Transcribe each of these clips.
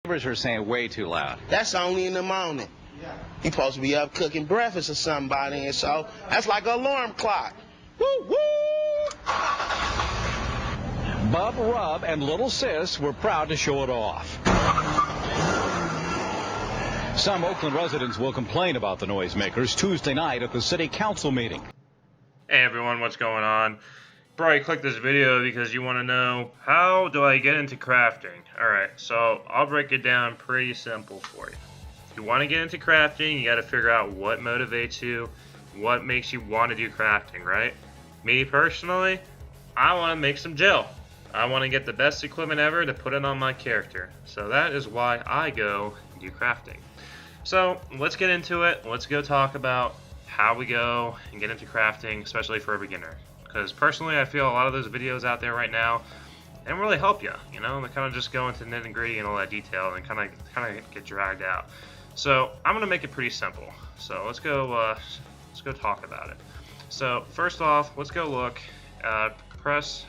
Neighbors are saying way too loud. That's only in the morning. You supposed to be up cooking breakfast or somebody, and so that's like an alarm clock. Woo woo! Bub, Rub, and Little Sis were proud to show it off. Some Oakland residents will complain about the noisemakers Tuesday night at the city council meeting. Hey everyone, what's going on? Probably clicked this video because you want to know, how do I get into crafting? Alright, so I'll break it down pretty simple for you. If you want to get into crafting, you got to figure out what motivates you, what makes you want to do crafting, right? Me personally, I want to make some gel. I want to get the best equipment ever to put it on my character. So that is why I go and do crafting. So let's get into it. Let's go talk about how we go and get into crafting, especially for a beginner. Because personally, I feel a lot of those videos out there right now, they don't really help you. You know, they kind of just go into nitty gritty and all that detail, and kind of get dragged out. So I'm gonna make it pretty simple. So let's go talk about it. So first off, let's go look. Press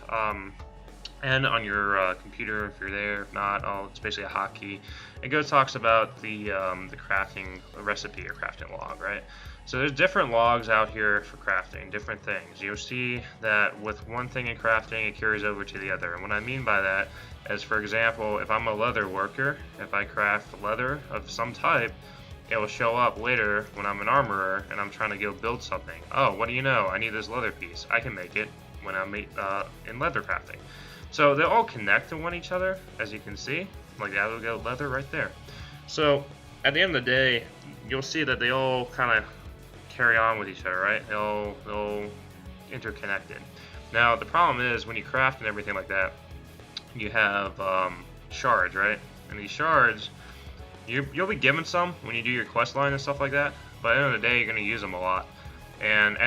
N on your computer if you're there. If not, it's basically a hotkey. It talks about the crafting recipe or crafting log, right? So there's different logs out here for crafting, different things. You'll see that with one thing in crafting, it carries over to the other. And what I mean by that is, for example, if I'm a leather worker, if I craft leather of some type, it will show up later when I'm an armorer and I'm trying to go build something. Oh, what do you know? I need this leather piece. I can make it when I'm in leather crafting. So they all connect to each other, as you can see. Like that will go leather right there. So at the end of the day, you'll see that they all kind of carry on with each other, right? They'll interconnected. Now the problem is when you craft and everything like that, you have shards, right? And these shards, you'll be given some when you do your quest line and stuff like that, but at the end of the day, you're going to use them a lot. And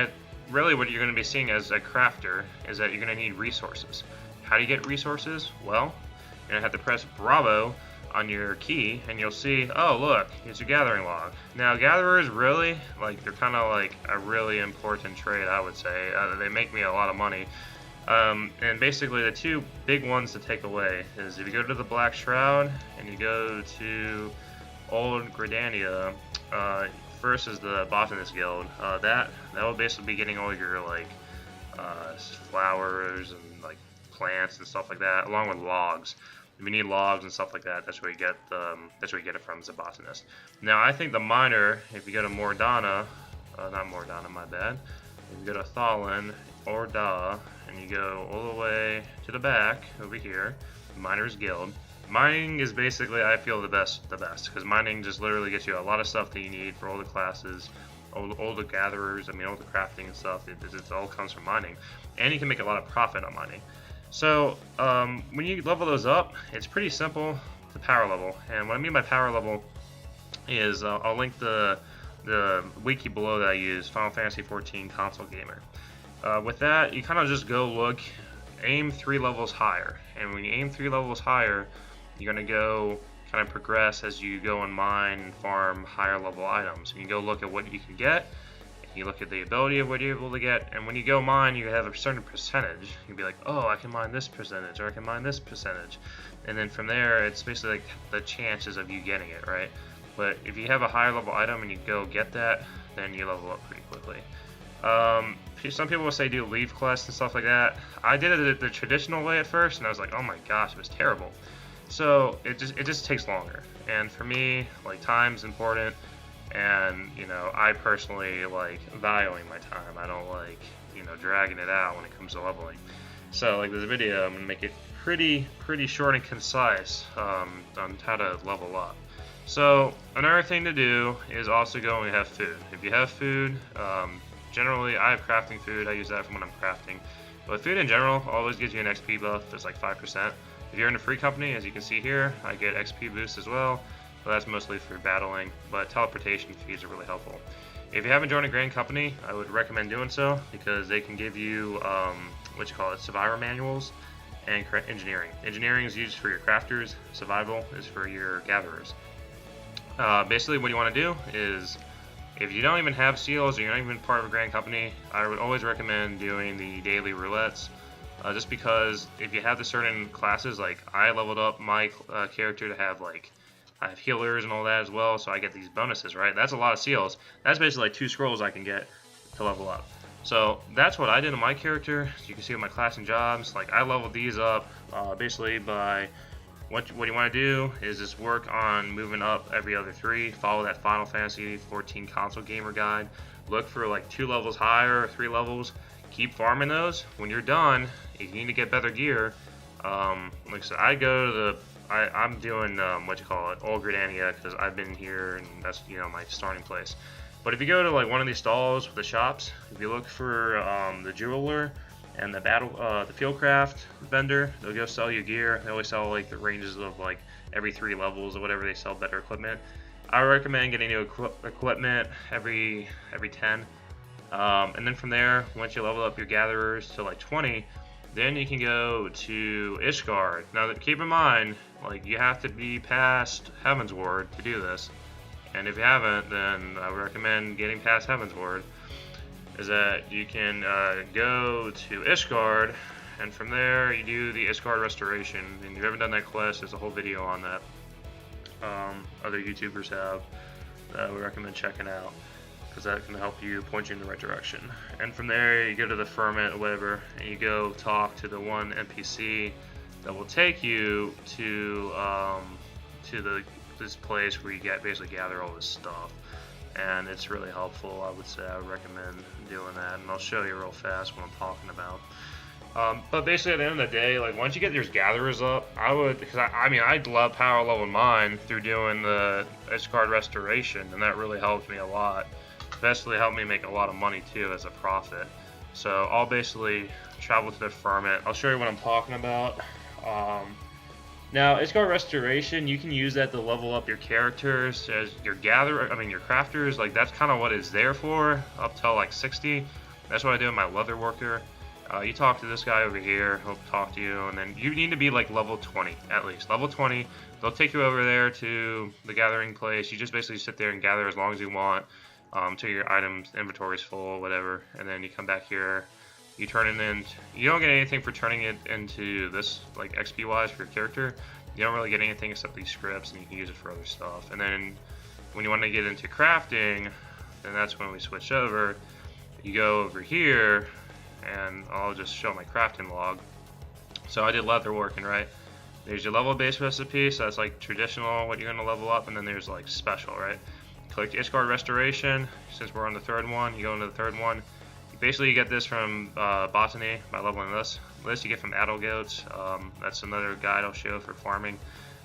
really what you're going to be seeing as a crafter is that you're going to need resources. How do you get resources? Well, you're going to have to press Bravo on your key, and you'll see, oh look, it's your gathering log. Now gatherers really, they're kind of like a really important trade, I would say. They make me a lot of money. And basically the two big ones to take away is if you go to the Black Shroud and you go to Old Gridania, first is the Botanist Guild. That will basically be getting all your flowers and plants and stuff like that, along with logs. If you need logs and stuff like that, that's where you get it from, as a botanist. Now I think the miner, if you go to Mordana, not Mordana, my bad. If you go to Thalin or Da, and you go all the way to the back over here, Miners Guild. Mining is basically, I feel, the best, because mining just literally gets you a lot of stuff that you need for all the classes, all the gatherers. I mean, all the crafting and stuff. It all comes from mining, and you can make a lot of profit on mining. So when you level those up, it's pretty simple to power level. And what I mean by power level is I'll link the wiki below that I use, Final Fantasy XIV Console Gamer. With that, you kind of just go look, aim 3 levels higher. And when you aim 3 levels higher, you're going to go kind of progress as you go and mine and farm higher level items. And you go look at what you can get. You look at the ability of what you're able to get, and when you go mine, you have a certain percentage. You'll be like, oh, I can mine this percentage, or I can mine this percentage. And then from there, it's basically like the chances of you getting it, right? But if you have a higher level item and you go get that, then you level up pretty quickly. Some people will say do leave quests and stuff like that. I did it the traditional way at first, and I was like, oh my gosh, it was terrible. So it just takes longer. And for me, time's important. And I personally like valuing my time. I don't like dragging it out when it comes to leveling. So this video, I'm gonna make it pretty short and concise on how to level up. So another thing to do is also go and have food. If you have food, generally I have crafting food. I use that for when I'm crafting. But food in general always gives you an XP buff. It's 5%. If you're in a free company, as you can see here, I get XP boost as well. So that's mostly for battling, but teleportation fees are really helpful. If you haven't joined a grand company, I would recommend doing so, because they can give you survivor manuals and engineering. Engineering is used for your crafters, survival is for your gatherers. Basically what you want to do is, if you don't even have seals or you're not even part of a grand company, I would always recommend doing the daily roulettes. Just because if you have the certain classes, I leveled up my character to have I have healers and all that as well, so I get these bonuses, right? That's a lot of seals. That's basically like 2 scrolls I can get to level up. So that's what I did in my character. You can see with my class and jobs, like I leveled these up basically by what you want to do is just work on moving up every other 3. Follow that Final Fantasy XIV Console Gamer Guide. Look for like 2 levels higher or 3 levels. Keep farming those. When you're done, if you need to get better gear, like I said, I go to the I'm doing what you call it, Olgridania, because I've been here and that's my starting place. But if you go to like one of these stalls with the shops, if you look for the jeweler and the fieldcraft vendor, they'll go sell you gear. They always sell like the ranges of like every 3 levels or whatever. They sell better equipment. I recommend getting new equipment every 10. And then from there, once you level up your gatherers to like 20, then you can go to Ishgard. Now, keep in mind, like you have to be past Heavensward to do this. And if you haven't, then I would recommend getting past Heavensward. Is that you can go to Ishgard, and from there you do the Ishgard Restoration. And if you haven't done that quest, there's a whole video on that. Other YouTubers have that I would recommend checking out, because that can help you point you in the right direction. And from there you go to the Ferment or whatever, and you go talk to the one NPC that will take you to this place where you basically gather all this stuff. And it's really helpful. I would say I would recommend doing that, and I'll show you real fast what I'm talking about. But basically, at the end of the day, like once you get your gatherers up, I would, because I love power leveling mine through doing the Ishgard Restoration, and that really helped me a lot. Especially helped me make a lot of money too as a profit. So I'll basically travel to the Ferment. I'll show you what I'm talking about. Now, Ishgard Restoration, you can use that to level up your characters as your your crafters. Like that's kind of what it's there for, up till like 60. That's what I do with my leather worker. You talk to this guy over here, he'll talk to you, and then you need to be like level 20 at least. Level 20, they'll take you over there to the gathering place. You just basically sit there and gather as long as you want till your items inventory is full, whatever, and then you come back here. You turn it in. You don't get anything for turning it into this, like XP wise for your character. You don't really get anything except these scripts, and you can use it for other stuff. And then when you want to get into crafting, then that's when we switch over. You go over here, and I'll just show my crafting log. So I did leather working, right? There's your level base recipe, so that's like traditional, what you're going to level up, and then there's like special, right? Click Ishgard Restoration. Since we're on the 3rd one, you go into the 3rd one. Basically, you get this from Botany by leveling this. This you get from Adult Goats. That's another guide I'll show for farming.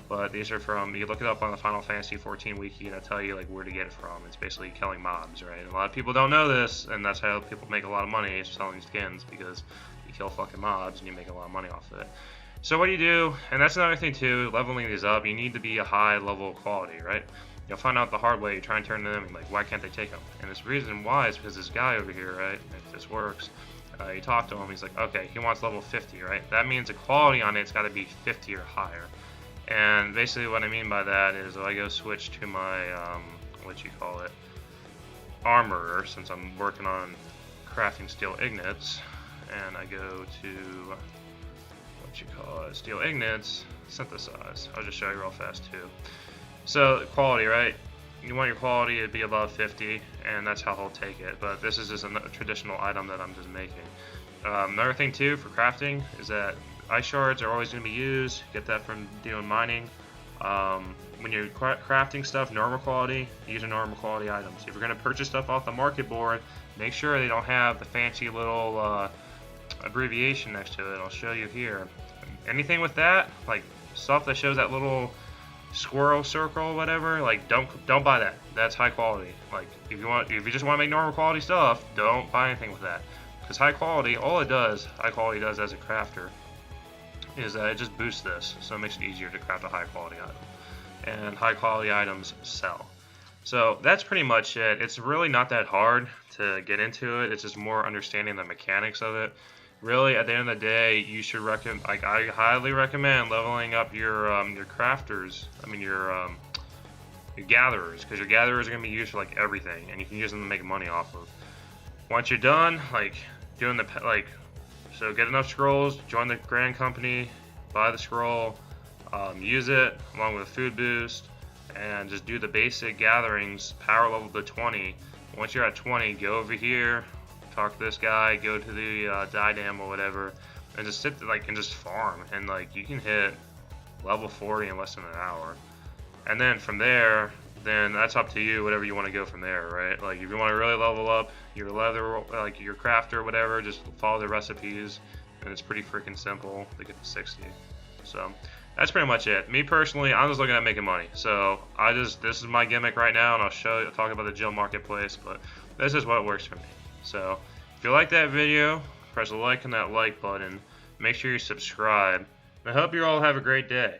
But these are from, you look it up on the Final Fantasy XIV Wiki, and I'll tell you like where to get it from. It's basically killing mobs, right? And a lot of people don't know this, and that's how people make a lot of money, is selling skins, because you kill fucking mobs and you make a lot of money off of it. So what do you do? And that's another thing too, leveling these up, you need to be a high level of quality, right? You'll find out the hard way. You try and turn to them, and like, why can't they take them? And this reason why is because this guy over here, right? If this works, you talk to him. He's like, okay, he wants level 50, right? That means the quality on it's got to be 50 or higher. And basically, what I mean by that is, I go switch to my armorer, since I'm working on crafting steel ignits, and I go to steel ignits, synthesize. I'll just show you real fast too. So quality, right? You want your quality to be above 50, and that's how he'll take it. But this is just a traditional item that I'm just making. Another thing too for crafting is that ice shards are always going to be used. Get that from doing mining. When you're crafting stuff, normal quality, use a normal quality items. If you're going to purchase stuff off the market board, make sure they don't have the fancy little abbreviation next to it. I'll show you here. Anything with that, like stuff that shows that little squirrel circle or whatever, like don't buy that. That's high quality. Like if you just want to make normal quality stuff, don't buy anything with that, because high quality does as a crafter is that it just boosts this, so it makes it easier to craft a high quality item, and high quality items sell. So that's pretty much it. It's really not that hard to get into it. It's just more understanding the mechanics of it. Really, at the end of the day, you should I highly recommend leveling up your crafters. Your gatherers, because your gatherers are gonna be used for like everything, and you can use them to make money off of. Once you're done, like doing so get enough scrolls, join the Grand Company, buy the scroll, use it along with a food boost, and just do the basic gatherings, power level to 20. Once you're at 20, go over here, talk to this guy, go to the Diadem or whatever, and just sit there, like, and just farm, and like you can hit level 40 in less than an hour. And then from there, then that's up to you, whatever you want to go from there, right? Like if you want to really level up your leather, like your craft or whatever, just follow the recipes, and it's pretty freaking simple to get to 60. So that's pretty much it. Me personally, I'm just looking at making money. So this is my gimmick right now, and I'll talk about the Jill Marketplace, but this is what works for me. So if you like that video, press a like on that like button. Make sure you subscribe. I hope you all have a great day.